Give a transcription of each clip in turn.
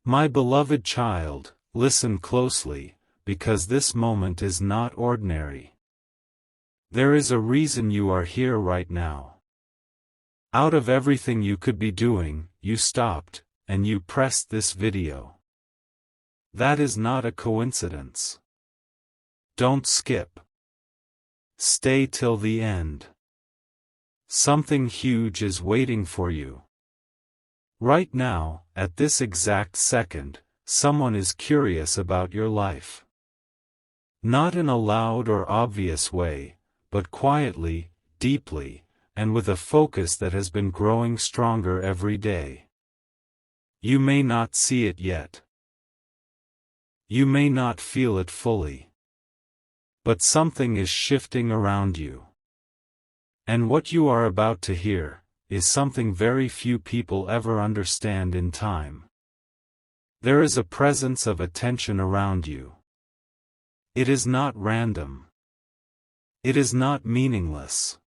My beloved child, listen closely, because this moment is not ordinary. There is a reason you are here right now. Out of everything you could be doing, you stopped, and you pressed this video. That is not a coincidence. Don't skip. Stay till the end. Something huge is waiting for you. Right now, at this exact second, someone is curious about your life. Not in a loud or obvious way, but quietly, deeply, and with a focus that has been growing stronger every day. You may not see it yet. You may not feel it fully. But something is shifting around you. And what you are about to hear is something very few people ever understand in time. There is a presence of attention around you. It is not random. It is not meaningless.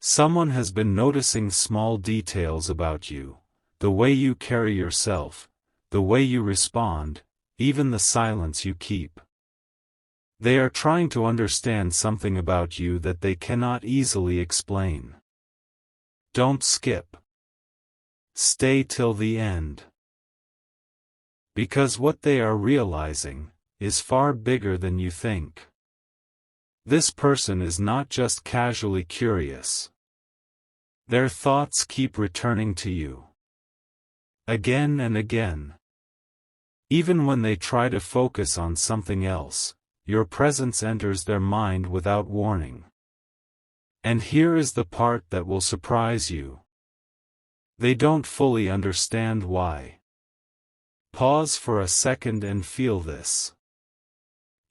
Someone has been noticing small details about you, the way you carry yourself, the way you respond, even the silence you keep. They are trying to understand something about you that they cannot easily explain. Don't skip. Stay till the end. Because what they are realizing is far bigger than you think. This person is not just casually curious. Their thoughts keep returning to you. Again and again. Even when they try to focus on something else, your presence enters their mind without warning. And here is the part that will surprise you. They don't fully understand why. Pause for a second and feel this.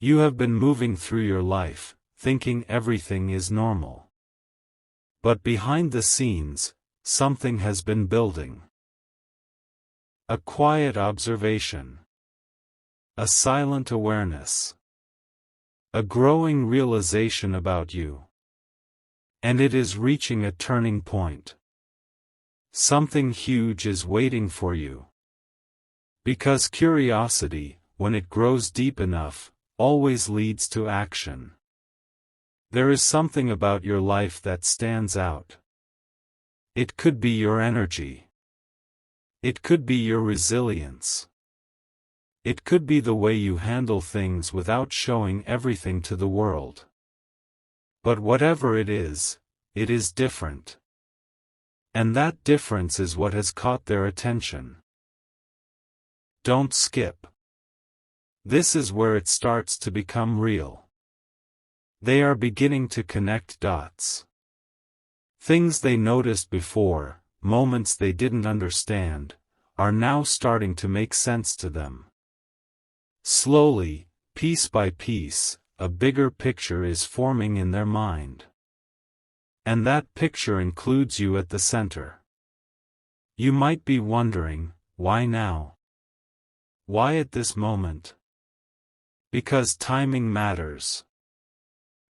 You have been moving through your life, thinking everything is normal. But behind the scenes, something has been building. A quiet observation. A silent awareness. A growing realization about you. And it is reaching a turning point. Something huge is waiting for you. Because curiosity, when it grows deep enough, always leads to action. There is something about your life that stands out. It could be your energy. It could be your resilience. It could be the way you handle things without showing everything to the world. But whatever it is different. And that difference is what has caught their attention. Don't skip. This is where it starts to become real. They are beginning to connect dots. Things they noticed before, moments they didn't understand, are now starting to make sense to them. Slowly, piece by piece, a bigger picture is forming in their mind. And that picture includes you at the center. You might be wondering, why now? Why at this moment? Because timing matters.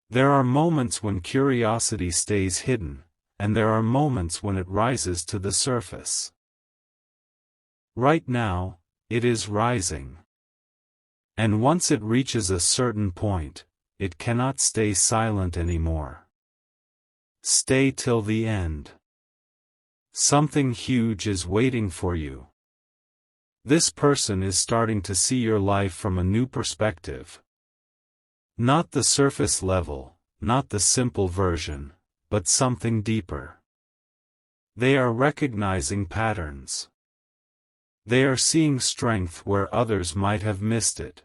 There are moments when curiosity stays hidden, and there are moments when it rises to the surface. Right now, it is rising. And once it reaches a certain point, it cannot stay silent anymore. Stay till the end. Something huge is waiting for you. This person is starting to see your life from a new perspective. Not the surface level, not the simple version, but something deeper. They are recognizing patterns. They are seeing strength where others might have missed it.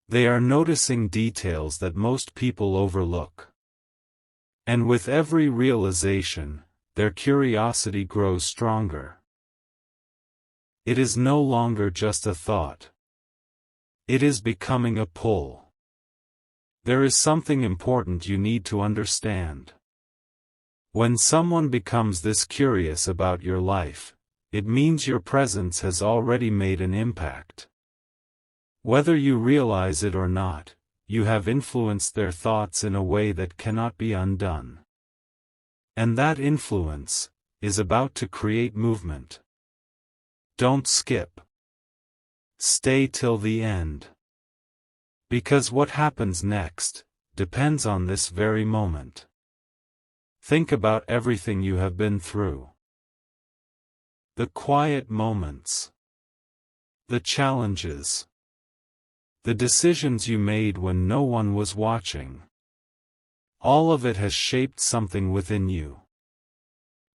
They are noticing details that most people overlook. And with every realization, their curiosity grows stronger. It is no longer just a thought. It is becoming a pull. There is something important you need to understand. When someone becomes this curious about your life, it means your presence has already made an impact. Whether you realize it or not, you have influenced their thoughts in a way that cannot be undone. And that influence is about to create movement. Don't skip. Stay till the end. Because what happens next depends on this very moment. Think about everything you have been through. The quiet moments. The challenges. The decisions you made when no one was watching. All of it has shaped something within you.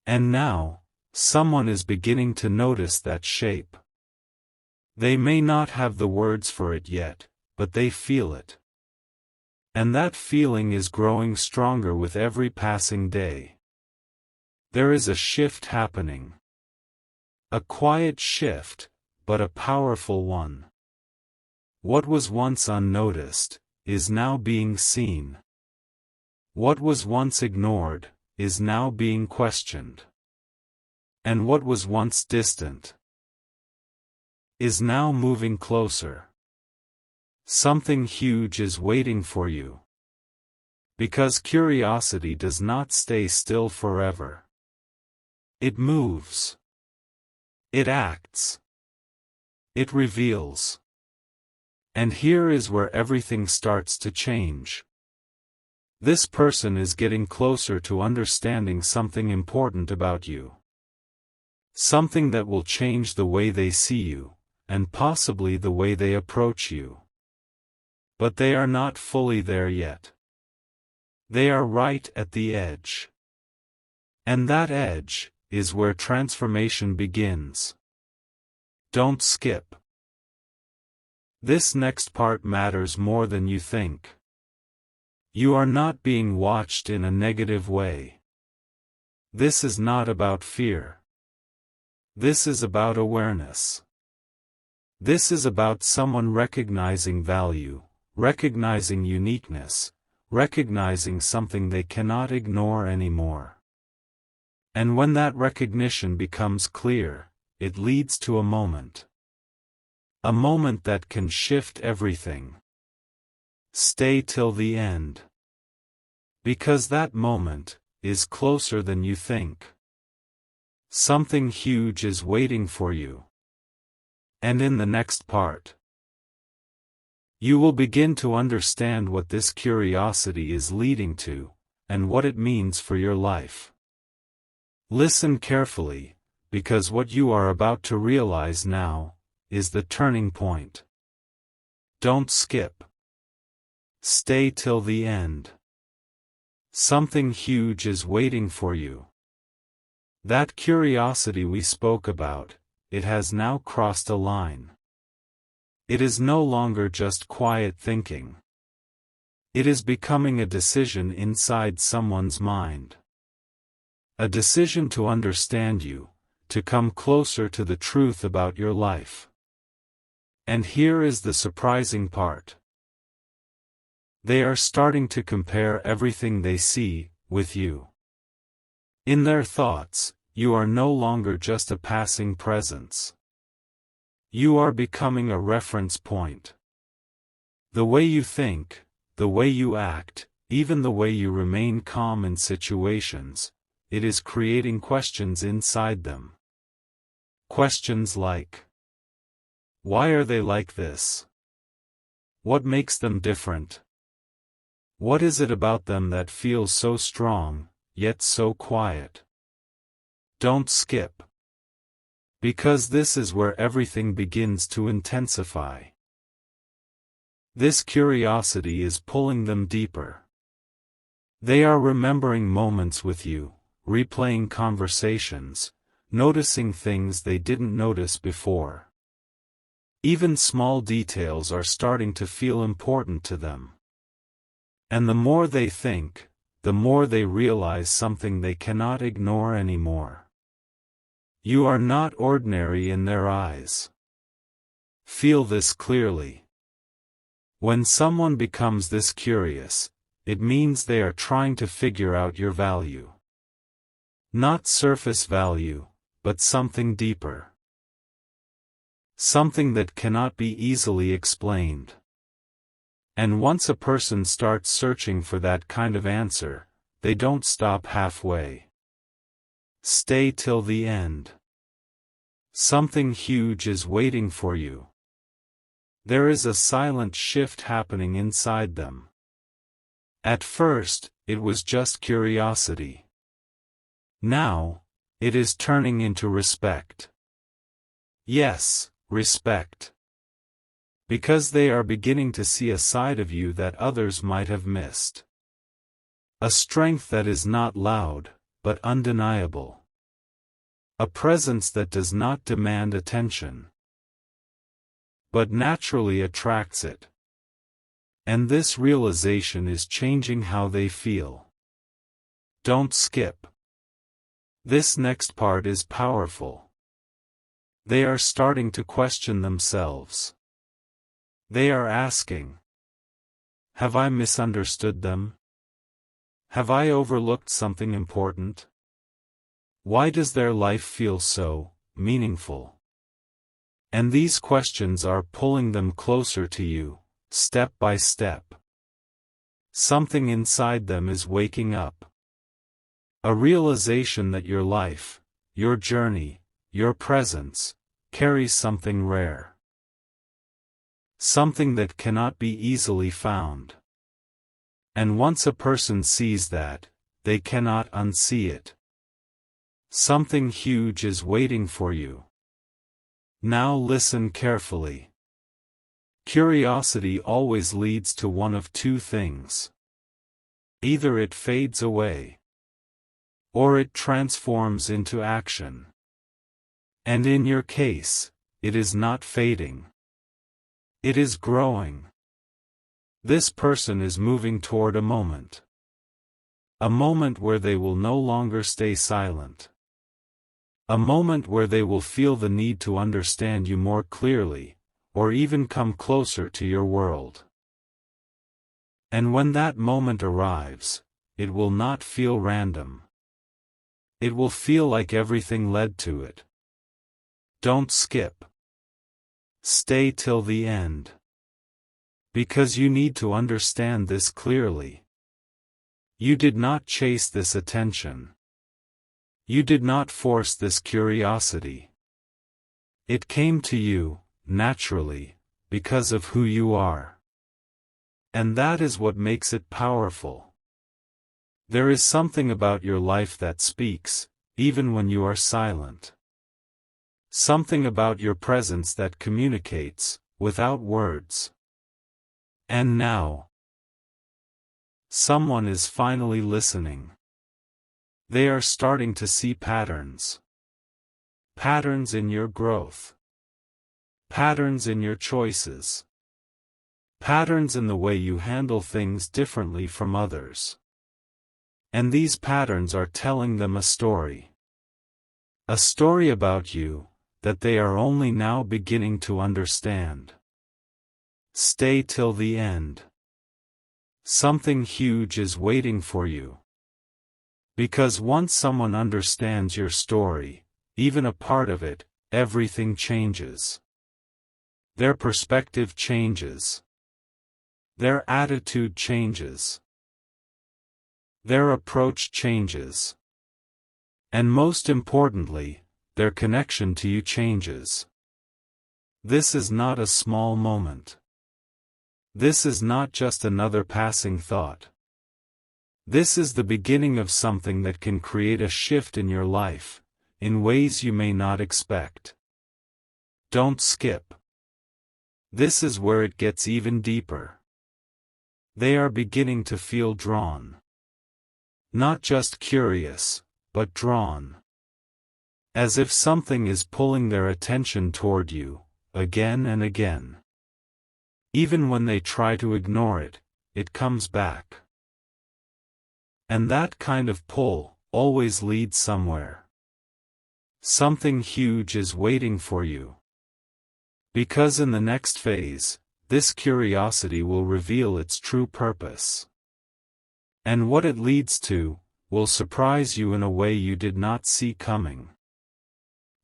And now, someone is beginning to notice that shape. They may not have the words for it yet, but they feel it. And that feeling is growing stronger with every passing day. There is a shift happening. A quiet shift, but a powerful one. What was once unnoticed is now being seen. What was once ignored is now being questioned. And what was once distant is now moving closer. Something huge is waiting for you. Because curiosity does not stay still forever. It moves. It acts. It reveals. And here is where everything starts to change. This person is getting closer to understanding something important about you. Something that will change the way they see you, and possibly the way they approach you. But they are not fully there yet. They are right at the edge. And that edge is where transformation begins. Don't skip. This next part matters more than you think. You are not being watched in a negative way. This is not about fear. This is about awareness. This is about someone recognizing value, recognizing uniqueness, recognizing something they cannot ignore anymore. And when that recognition becomes clear, it leads to a moment. A moment that can shift everything. Stay till the end. Because that moment is closer than you think. Something huge is waiting for you. And in the next part, you will begin to understand what this curiosity is leading to, and what it means for your life. Listen carefully, because what you are about to realize now is the turning point. Don't skip. Stay till the end. Something huge is waiting for you. That curiosity we spoke about, it has now crossed a line. It is no longer just quiet thinking. It is becoming a decision inside someone's mind. A decision to understand you, to come closer to the truth about your life. And here is the surprising part. They are starting to compare everything they see with you. In their thoughts, you are no longer just a passing presence. You are becoming a reference point. The way you think, the way you act, even the way you remain calm in situations, it is creating questions inside them. Questions like, why are they like this? What makes them different? What is it about them that feels so strong, yet so quiet? Don't skip. Because this is where everything begins to intensify. This curiosity is pulling them deeper. They are remembering moments with you, replaying conversations, noticing things they didn't notice before. Even small details are starting to feel important to them. And the more they think, the more they realize something they cannot ignore anymore. You are not ordinary in their eyes. Feel this clearly. When someone becomes this curious, it means they are trying to figure out your value. Not surface value, but something deeper. Something that cannot be easily explained. And once a person starts searching for that kind of answer, they don't stop halfway. Stay till the end. Something huge is waiting for you. There is a silent shift happening inside them. At first, it was just curiosity. Now, it is turning into respect. Yes, respect. Because they are beginning to see a side of you that others might have missed. A strength that is not loud, but undeniable. A presence that does not demand attention, but naturally attracts it. And this realization is changing how they feel. Don't skip. This next part is powerful. They are starting to question themselves. They are asking, have I misunderstood them? Have I overlooked something important? Why does their life feel so meaningful? And these questions are pulling them closer to you, step by step. Something inside them is waking up. A realization that your life, your journey, your presence, carries something rare. Something that cannot be easily found. And once a person sees that, they cannot unsee it. Something huge is waiting for you. Now listen carefully. Curiosity always leads to one of two things. Either it fades away, or it transforms into action. And in your case, it is not fading. It is growing. This person is moving toward a moment. A moment where they will no longer stay silent. A moment where they will feel the need to understand you more clearly, or even come closer to your world. And when that moment arrives, it will not feel random. It will feel like everything led to it. Don't skip. Stay till the end. Because you need to understand this clearly. You did not chase this attention. You did not force this curiosity. It came to you, naturally, because of who you are. And that is what makes it powerful. There is something about your life that speaks, even when you are silent. Something about your presence that communicates, without words. And now, someone is finally listening. They are starting to see patterns. Patterns in your growth. Patterns in your choices. Patterns in the way you handle things differently from others. And these patterns are telling them a story. A story about you, that they are only now beginning to understand. Stay till the end. Something huge is waiting for you. Because once someone understands your story, even a part of it, everything changes. Their perspective changes. Their attitude changes. Their approach changes. And most importantly, their connection to you changes. This is not a small moment. This is not just another passing thought. This is the beginning of something that can create a shift in your life, in ways you may not expect. Don't skip. This is where it gets even deeper. They are beginning to feel drawn. Not just curious, but drawn. As if something is pulling their attention toward you, again and again. Even when they try to ignore it, it comes back. And that kind of pull always leads somewhere. Something huge is waiting for you. Because in the next phase, this curiosity will reveal its true purpose. And what it leads to, will surprise you in a way you did not see coming.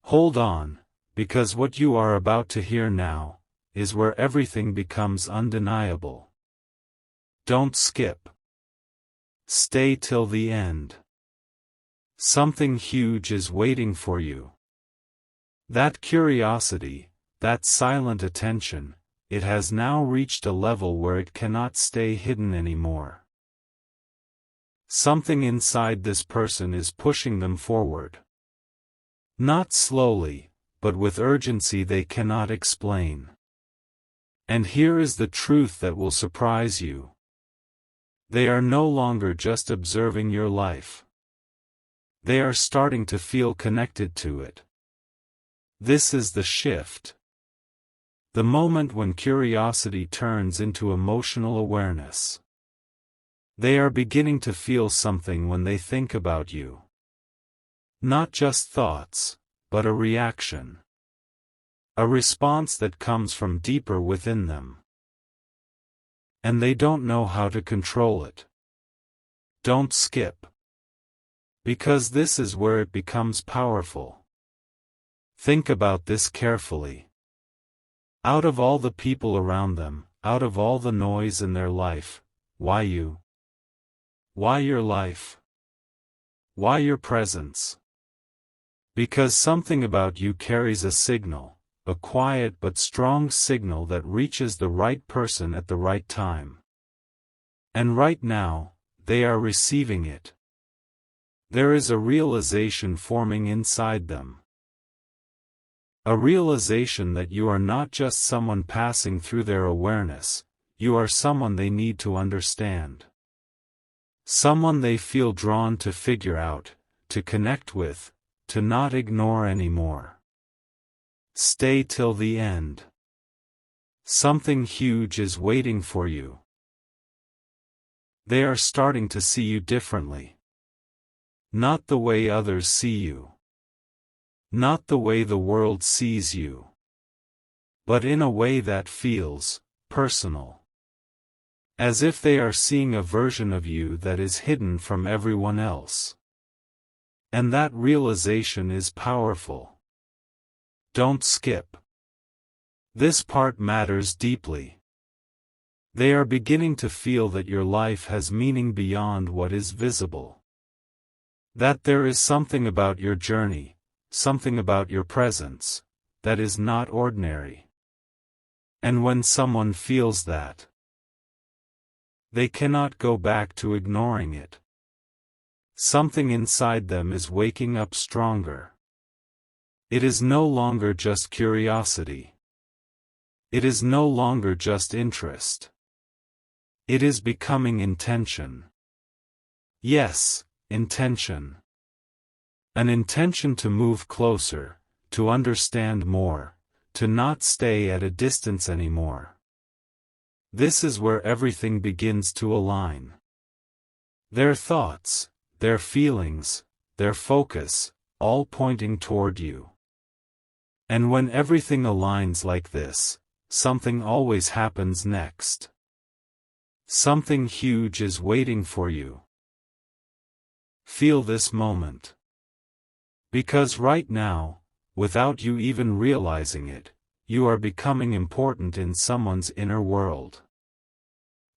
Hold on, because what you are about to hear now, is where everything becomes undeniable. Don't skip. Stay till the end. Something huge is waiting for you. That curiosity, that silent attention, it has now reached a level where it cannot stay hidden anymore. Something inside this person is pushing them forward. Not slowly, but with urgency they cannot explain. And here is the truth that will surprise you. They are no longer just observing your life. They are starting to feel connected to it. This is the shift. The moment when curiosity turns into emotional awareness. They are beginning to feel something when they think about you. Not just thoughts, but a reaction. A response that comes from deeper within them. And they don't know how to control it. Don't skip. Because this is where it becomes powerful. Think about this carefully. Out of all the people around them, out of all the noise in their life, why you? Why your life? Why your presence? Because something about you carries a signal, a quiet but strong signal that reaches the right person at the right time. And right now, they are receiving it. There is a realization forming inside them. A realization that you are not just someone passing through their awareness, you are someone they need to understand. Someone they feel drawn to figure out, to connect with, to not ignore anymore. Stay till the end. Something huge is waiting for you. They are starting to see you differently. Not the way others see you. Not the way the world sees you. But in a way that feels personal. As if they are seeing a version of you that is hidden from everyone else. And that realization is powerful. Don't skip. This part matters deeply. They are beginning to feel that your life has meaning beyond what is visible. That there is something about your journey, something about your presence, that is not ordinary. And when someone feels that, they cannot go back to ignoring it. Something inside them is waking up stronger. It is no longer just curiosity. It is no longer just interest. It is becoming intention. Yes, intention. An intention to move closer, to understand more, to not stay at a distance anymore. This is where everything begins to align. Their thoughts, their feelings, their focus, all pointing toward you. And when everything aligns like this, something always happens next. Something huge is waiting for you. Feel this moment. Because right now, without you even realizing it, you are becoming important in someone's inner world.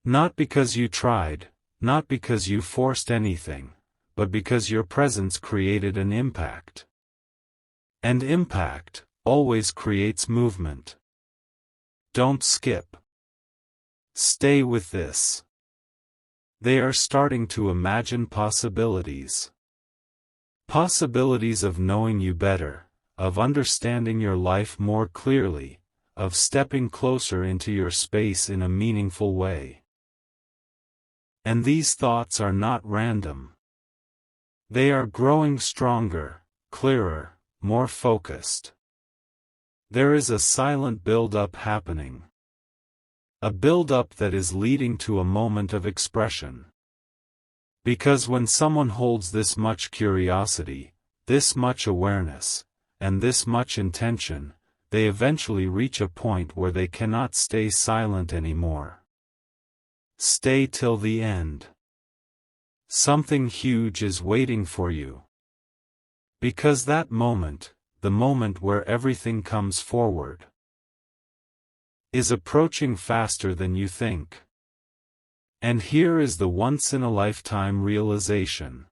Not because you tried, not because you forced anything, but because your presence created an impact. And impact always creates movement. Don't skip. Stay with this. They are starting to imagine possibilities. Possibilities of knowing you better, of understanding your life more clearly, of stepping closer into your space in a meaningful way. And these thoughts are not random. They are growing stronger, clearer, more focused. There is a silent build-up happening. A build-up that is leading to a moment of expression. Because when someone holds this much curiosity, this much awareness, and this much intention, they eventually reach a point where they cannot stay silent anymore. Stay till the end. Something huge is waiting for you. Because that moment, the moment where everything comes forward, is approaching faster than you think. And here is the once-in-a-lifetime realization.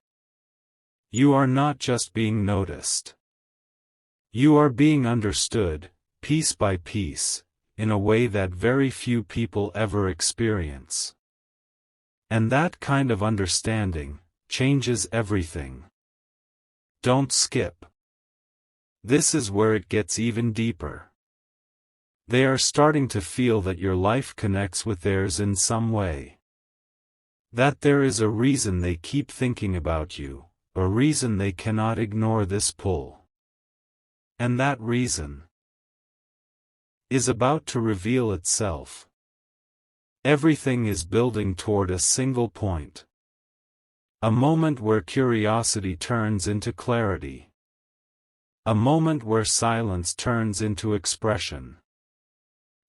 You are not just being noticed. You are being understood, piece by piece, in a way that very few people ever experience. And that kind of understanding changes everything. Don't skip. This is where it gets even deeper. They are starting to feel that your life connects with theirs in some way. That there is a reason they keep thinking about you, a reason they cannot ignore this pull. And that reason is about to reveal itself. Everything is building toward a single point. A moment where curiosity turns into clarity. A moment where silence turns into expression.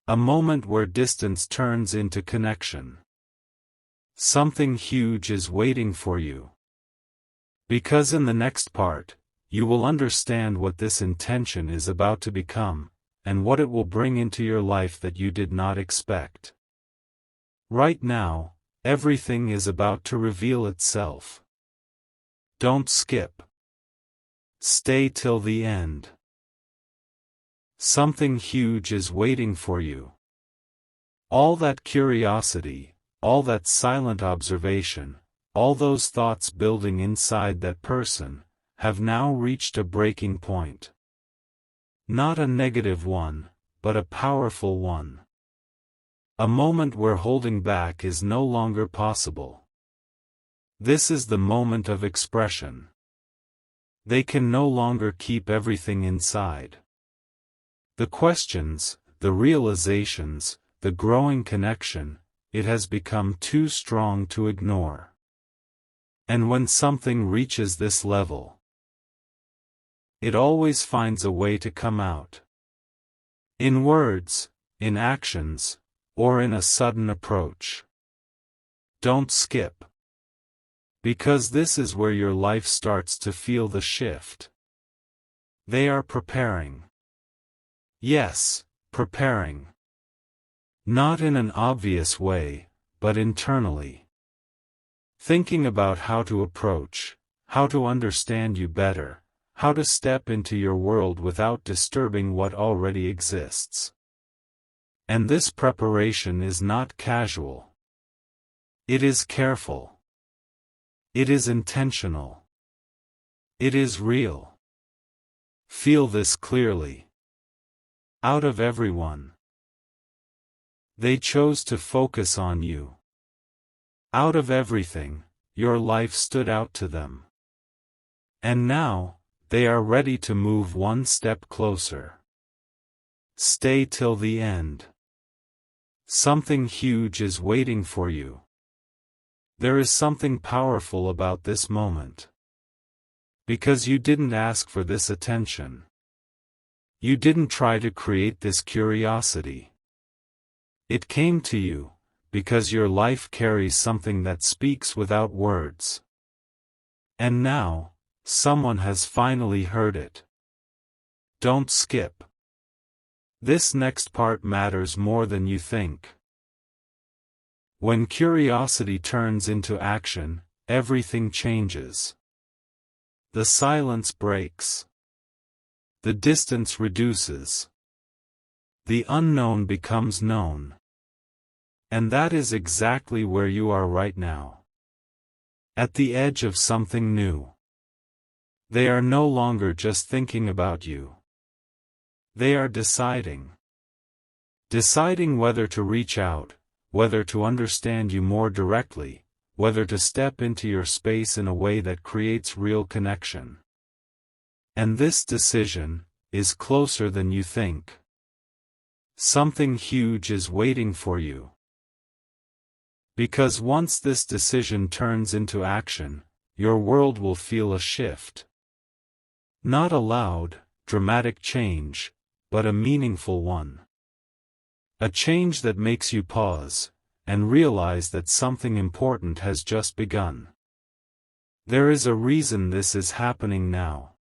A moment where distance turns into connection. Something huge is waiting for you. Because in the next part, you will understand what this intention is about to become, and what it will bring into your life that you did not expect. Right now, everything is about to reveal itself. Don't skip. Stay till the end. Something huge is waiting for you. All that curiosity, all that silent observation, all those thoughts building inside that person, have now reached a breaking point. Not a negative one, but a powerful one. A moment where holding back is no longer possible. This is the moment of expression. They can no longer keep everything inside. The questions, the realizations, the growing connection, it has become too strong to ignore. And when something reaches this level, it always finds a way to come out. In words, in actions, or in a sudden approach. Don't skip. Because this is where your life starts to feel the shift. They are preparing. Yes, preparing. Not in an obvious way, but internally. Thinking about how to approach, how to understand you better, how to step into your world without disturbing what already exists. And this preparation is not casual. It is careful. It is intentional. It is real. Feel this clearly. Out of everyone, they chose to focus on you. Out of everything, your life stood out to them. And now, they are ready to move one step closer. Stay till the end. Something huge is waiting for you. There is something powerful about this moment. Because you didn't ask for this attention. You didn't try to create this curiosity. It came to you, because your life carries something that speaks without words. And now, someone has finally heard it. Don't skip. This next part matters more than you think. When curiosity turns into action, everything changes. The silence breaks. The distance reduces. The unknown becomes known. And that is exactly where you are right now. At the edge of something new. They are no longer just thinking about you. They are deciding. Deciding whether to reach out, whether to understand you more directly, whether to step into your space in a way that creates real connection. And this decision is closer than you think. Something huge is waiting for you. Because once this decision turns into action, your world will feel a shift. Not a loud, dramatic change, but a meaningful one. A change that makes you pause, and realize that something important has just begun. There is a reason this is happening now.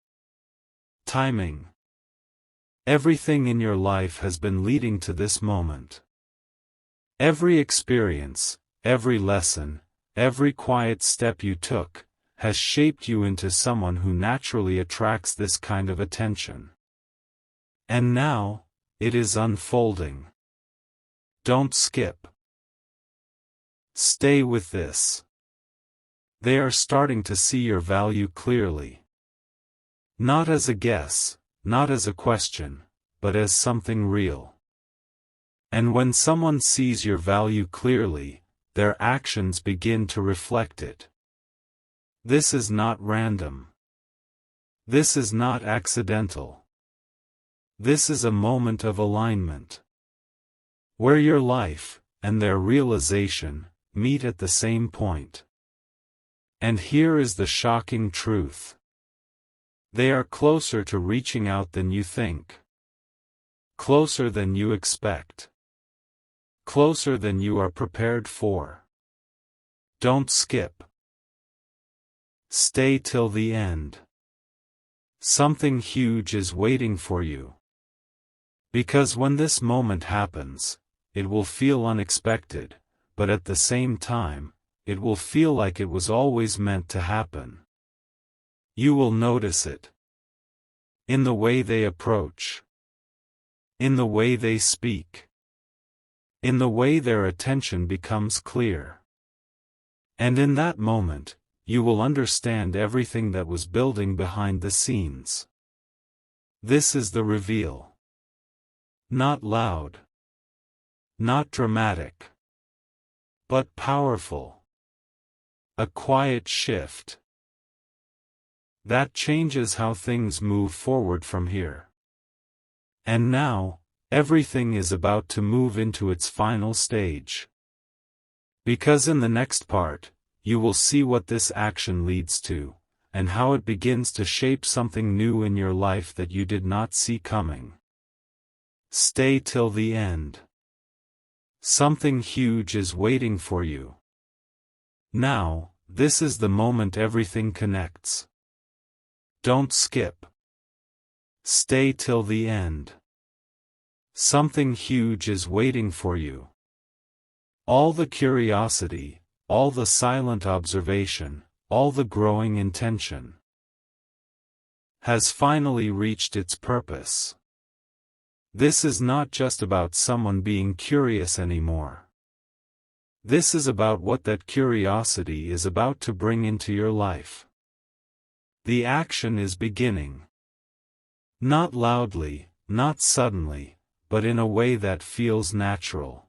Timing. Everything in your life has been leading to this moment. Every experience, every lesson, every quiet step you took, has shaped you into someone who naturally attracts this kind of attention. And now, it is unfolding. Don't skip. Stay with this. They are starting to see your value clearly. Not as a guess, not as a question, but as something real. And when someone sees your value clearly, their actions begin to reflect it. This is not random. This is not accidental. This is a moment of alignment, where your life, and their realization, meet at the same point. And here is the shocking truth. They are closer to reaching out than you think. Closer than you expect. Closer than you are prepared for. Don't skip. Stay till the end. Something huge is waiting for you. Because when this moment happens, it will feel unexpected, but at the same time, it will feel like it was always meant to happen. You will notice it. In the way they approach. In the way they speak. In the way their attention becomes clear. And in that moment, you will understand everything that was building behind the scenes. This is the reveal. Not loud. Not dramatic. But powerful. A quiet shift. That changes how things move forward from here. And now, everything is about to move into its final stage. Because in the next part, you will see what this action leads to, and how it begins to shape something new in your life that you did not see coming. Stay till the end. Something huge is waiting for you. Now, this is the moment everything connects. Don't skip. Stay till the end. Something huge is waiting for you. All the curiosity, all the silent observation, all the growing intention has finally reached its purpose. This is not just about someone being curious anymore. This is about what that curiosity is about to bring into your life. The action is beginning. Not loudly, not suddenly, but in a way that feels natural.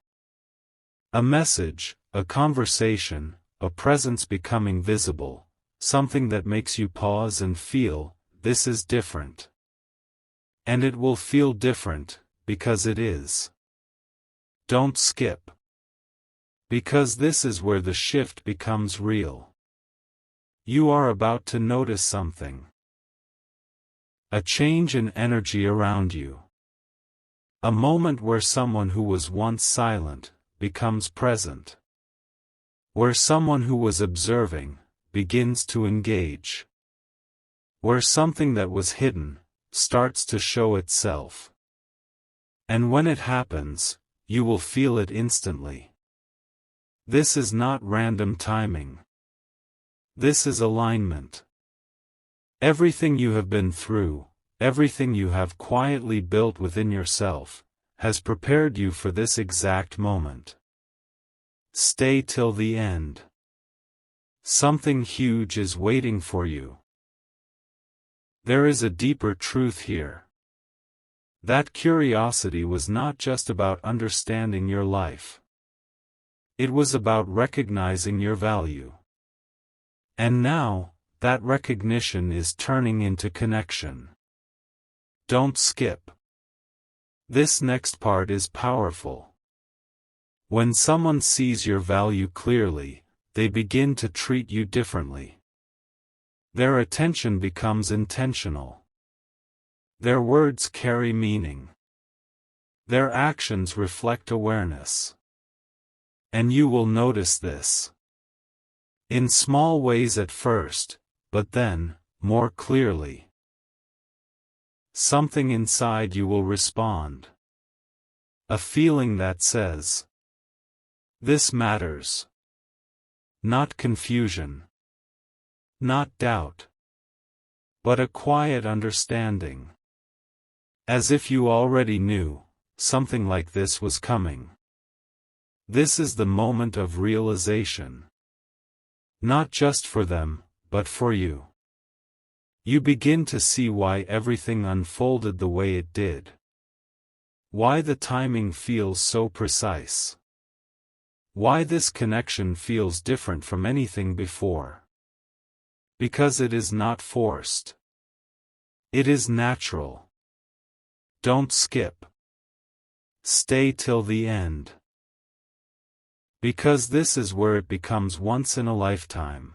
A message, a conversation, a presence becoming visible, something that makes you pause and feel, this is different. And it will feel different, because it is. Don't skip. Because this is where the shift becomes real. You are about to notice something. A change in energy around you. A moment where someone who was once silent, becomes present. Where someone who was observing, begins to engage. Where something that was hidden, starts to show itself. And when it happens, you will feel it instantly. This is not random timing. This is alignment. Everything you have been through, everything you have quietly built within yourself, has prepared you for this exact moment. Stay till the end. Something huge is waiting for you. There is a deeper truth here. That curiosity was not just about understanding your life. It was about recognizing your value. And now, that recognition is turning into connection. Don't skip. This next part is powerful. When someone sees your value clearly, they begin to treat you differently. Their attention becomes intentional. Their words carry meaning. Their actions reflect awareness. And you will notice this. In small ways at first, but then, more clearly. Something inside you will respond. A feeling that says, "This matters." Not confusion. Not doubt. But a quiet understanding. As if you already knew, something like this was coming. This is the moment of realization. Not just for them, but for you. You begin to see why everything unfolded the way it did. Why the timing feels so precise. Why this connection feels different from anything before. Because it is not forced. It is natural. Don't skip. Stay till the end. Because this is where it becomes once in a lifetime.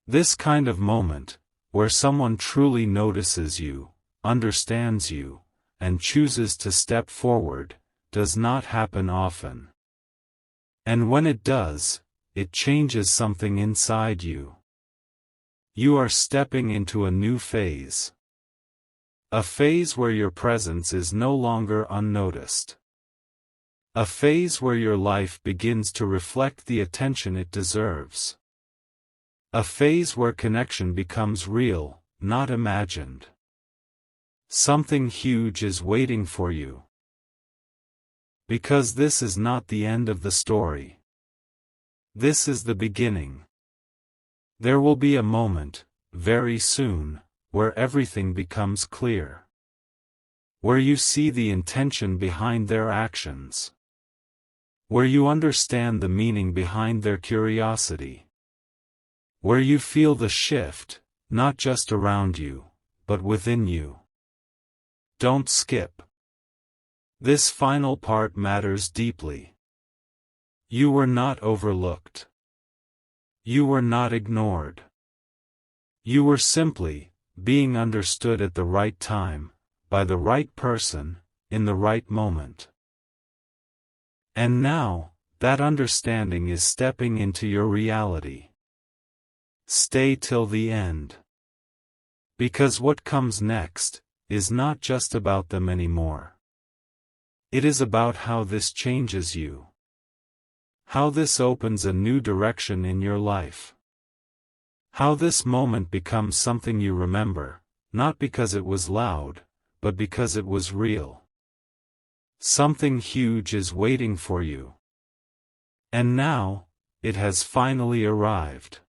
This kind of moment, where someone truly notices you, understands you, and chooses to step forward, does not happen often. And when it does, it changes something inside you. You are stepping into a new phase. A phase where your presence is no longer unnoticed. A phase where your life begins to reflect the attention it deserves. A phase where connection becomes real, not imagined. Something huge is waiting for you. Because this is not the end of the story. This is the beginning. There will be a moment, very soon, where everything becomes clear. Where you see the intention behind their actions. Where you understand the meaning behind their curiosity. Where you feel the shift, not just around you, but within you. Don't skip. This final part matters deeply. You were not overlooked. You were not ignored. You were simply being understood at the right time, by the right person, in the right moment. And now, that understanding is stepping into your reality. Stay till the end. Because what comes next is not just about them anymore. It is about how this changes you. How this opens a new direction in your life. How this moment becomes something you remember, not because it was loud, but because it was real. Something huge is waiting for you. And now, it has finally arrived.